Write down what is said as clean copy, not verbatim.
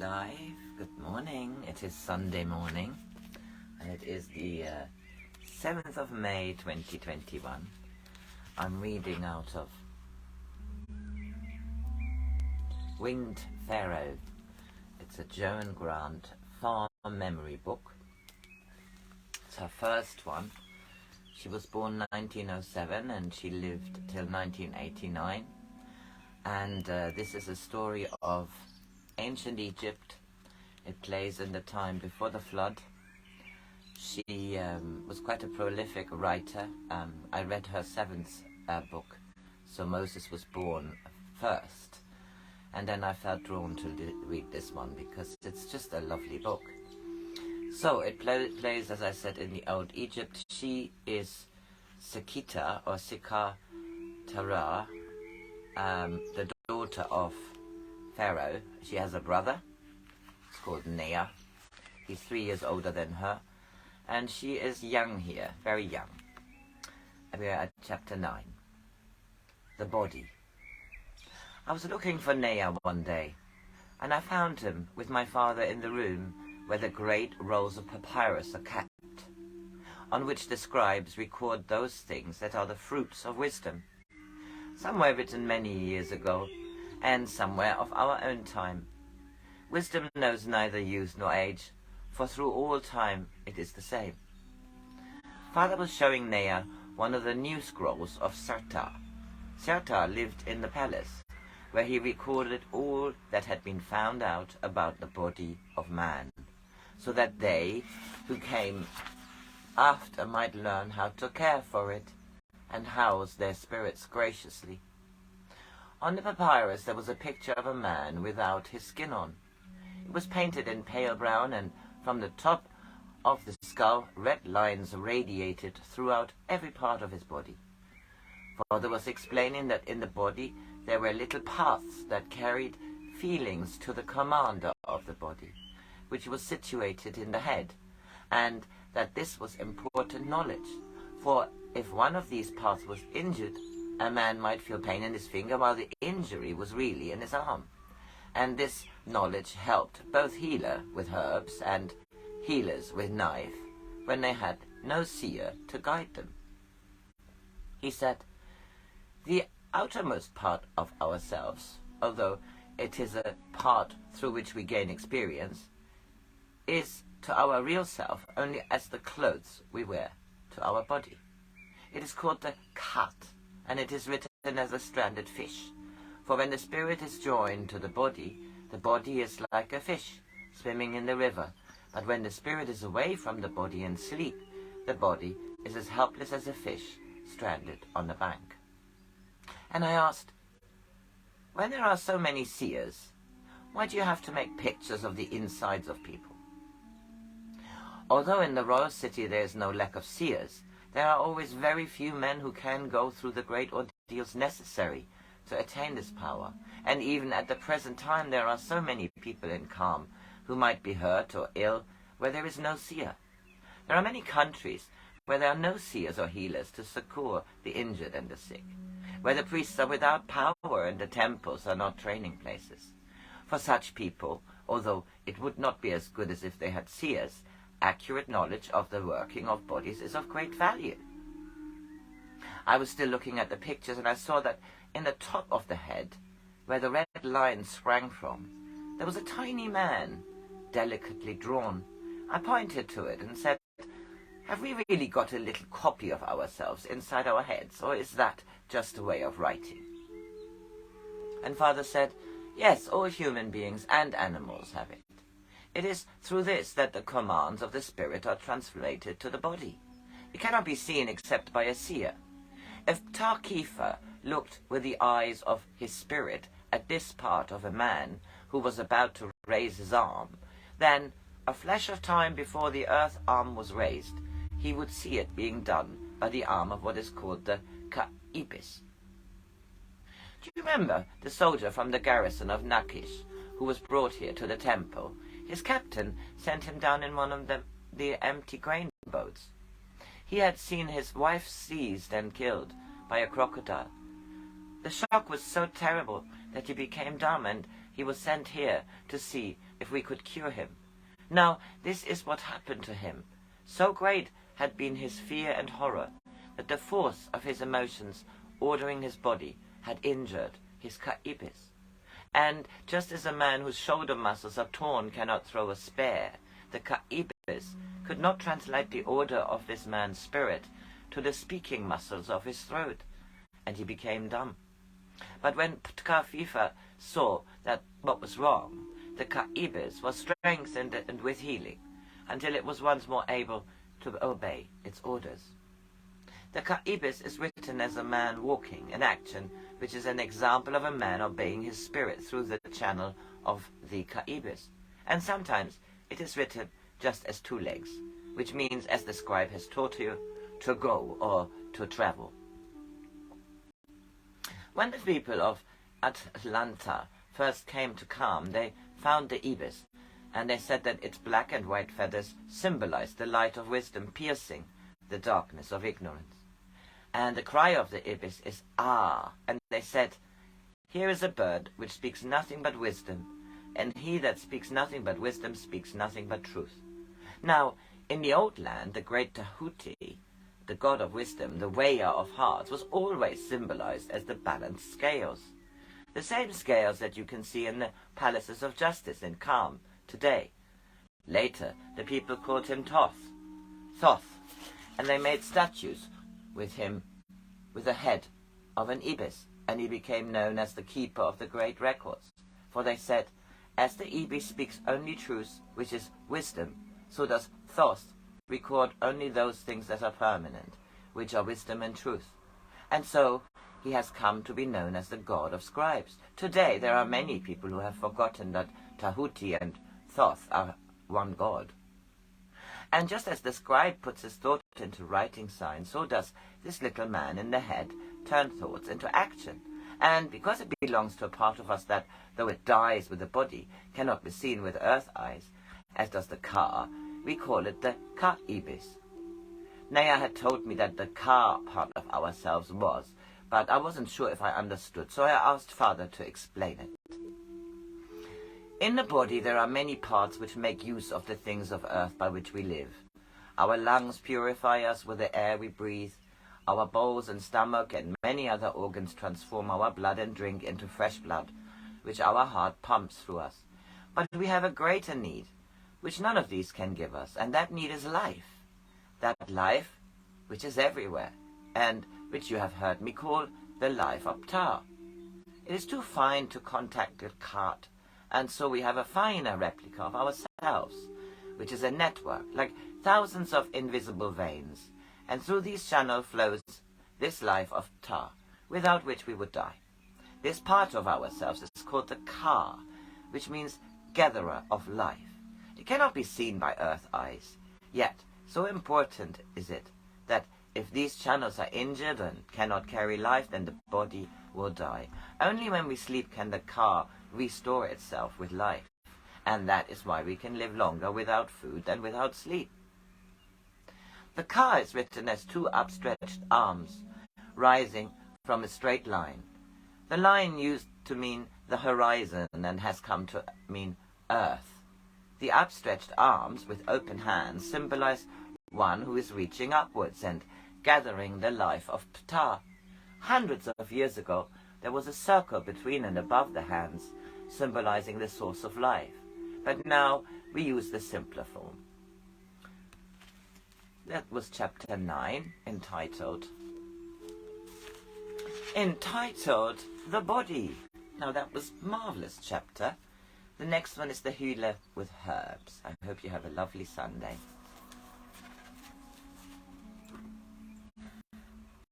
live. Good morning. It is Sunday morning and it is the 7th of May 2021. I'm reading out of Winged Pharaoh. It's a Joan Grant farm memory book. It's her first one. She was born 1907 and she lived till 1989. And this is a story of ancient Egypt. It plays in the time before the flood. She was quite a prolific writer. I read her seventh book, so Moses was born first. And then I felt drawn to read this one because it's just a lovely book. So it plays, as I said, in the old Egypt. She is Sekita or Sikatara, the daughter of Pharaoh. She has a brother. It's called Nea. He's 3 years older than her. And she is young here, very young. We are at chapter 9. The body. I was looking for Nea one day, and I found him with my father in the room where the great rolls of papyrus are kept, on which the scribes record those things that are the fruits of wisdom. Some were written many years ago, and somewhere of our own time. Wisdom knows neither youth nor age, for through all time it is the same. Father was showing Nea one of the new scrolls of Sartar. Sartar lived in the palace, where he recorded all that had been found out about the body of man, so that they who came after might learn how to care for it and house their spirits graciously. On the papyrus there was a picture of a man without his skin on. It was painted in pale brown, and from the top of the skull red lines radiated throughout every part of his body. Father was explaining that in the body there were little paths that carried feelings to the commander of the body, which was situated in the head, and that this was important knowledge, for if one of these paths was injured, a man might feel pain in his finger while the injury was really in his arm. And this knowledge helped both healer with herbs and healers with knife when they had no seer to guide them. He said, the outermost part of ourselves, although it is a part through which we gain experience, is to our real self only as the clothes we wear to our body. It is called the kat, and it is written as a stranded fish. For when the spirit is joined to the body is like a fish swimming in the river. But when the spirit is away from the body in sleep, the body is as helpless as a fish stranded on the bank. And I asked, when there are so many seers, why do you have to make pictures of the insides of people? Although in the royal city there is no lack of seers, there are always very few men who can go through the great ordeals necessary to attain this power. And even at the present time there are so many people in Kham who might be hurt or ill where there is no seer. There are many countries where there are no seers or healers to succor the injured and the sick, where the priests are without power and the temples are not training places. For such people, although it would not be as good as if they had seers, accurate knowledge of the working of bodies is of great value. I was still looking at the pictures, and I saw that in the top of the head, where the red line sprang from, there was a tiny man, delicately drawn. I pointed to it and said, have we really got a little copy of ourselves inside our heads, or is that just a way of writing? And Father said, yes, all human beings and animals have it. It is through this that the commands of the spirit are translated to the body. It cannot be seen except by a seer. If Tarkifa looked with the eyes of his spirit at this part of a man who was about to raise his arm, then, a flash of time before the earth arm was raised, he would see it being done by the arm of what is called the Ka'ibis. Do you remember the soldier from the garrison of Nakish who was brought here to the temple? His captain sent him down in one of the empty grain boats. He had seen his wife seized and killed by a crocodile. The shock was so terrible that he became dumb, and he was sent here to see if we could cure him. Now, this is what happened to him. So great had been his fear and horror that the force of his emotions ordering his body had injured his ibis. And just as a man whose shoulder muscles are torn cannot throw a spear, the ibis could not translate the order of this man's spirit to the speaking muscles of his throat, and he became dumb. But when Ptkafifa saw that what was wrong, the ibis was strengthened and with healing, until it was once more able to obey its orders. The ibis is written as a man walking, an action which is an example of a man obeying his spirit through the channel of the ibis. And sometimes it is written just as two legs, which means, as the scribe has taught you, to go or to travel. When the people of Atlanta first came to Kham, they found the ibis, and they said that its black and white feathers symbolized the light of wisdom piercing the darkness of ignorance. And the cry of the ibis is ah, and they said, here is a bird which speaks nothing but wisdom, and he that speaks nothing but wisdom speaks nothing but truth. Now, in the old land, the great Tahuti, the god of wisdom, the weigher of hearts, was always symbolized as the balanced scales. The same scales that you can see in the palaces of justice in Kham today. Later, the people called him Thoth, and they made statues with him with the head of an ibis, and he became known as the keeper of the great records. For they said, as the ibis speaks only truth, which is wisdom, so does Thoth record only those things that are permanent, which are wisdom and truth. And so he has come to be known as the god of scribes. Today there are many people who have forgotten that Tahuti and Thoth are one god. And just as the scribe puts his thought into writing signs, so does this little man in the head turn thoughts into action. And because it belongs to a part of us that, though it dies with the body, cannot be seen with earth eyes, as does the car, we call it the ibis. Naya had told me that the car part of ourselves was, but I wasn't sure if I understood, so I asked Father to explain it. In the body there are many parts which make use of the things of earth by which we live. Our lungs purify us with the air we breathe. Our bowels and stomach and many other organs transform our blood and drink into fresh blood, which our heart pumps through us. But we have a greater need, which none of these can give us, and that need is life. That life which is everywhere, and which you have heard me call the life of Ptah. It is too fine to contact the cart, and so we have a finer replica of ourselves, which is a network, like thousands of invisible veins, and through these channels flows this life of Ptah, without which we would die. This part of ourselves is called the Ka, which means gatherer of life. It cannot be seen by earth eyes, yet so important is it that if these channels are injured and cannot carry life, then the body will die. Only when we sleep can the Ka restore itself with life, and that is why we can live longer without food than without sleep. The Ka is written as two upstretched arms rising from a straight line. The line used to mean the horizon and has come to mean earth. The upstretched arms with open hands symbolize one who is reaching upwards and gathering the life of Ptah. Hundreds of years ago, there was a circle between and above the hands, symbolizing the source of life. But now we use the simpler form. That was chapter 9, entitled The Body. Now that was a marvelous chapter. The next one is the Hula with Herbs. I hope you have a lovely Sunday.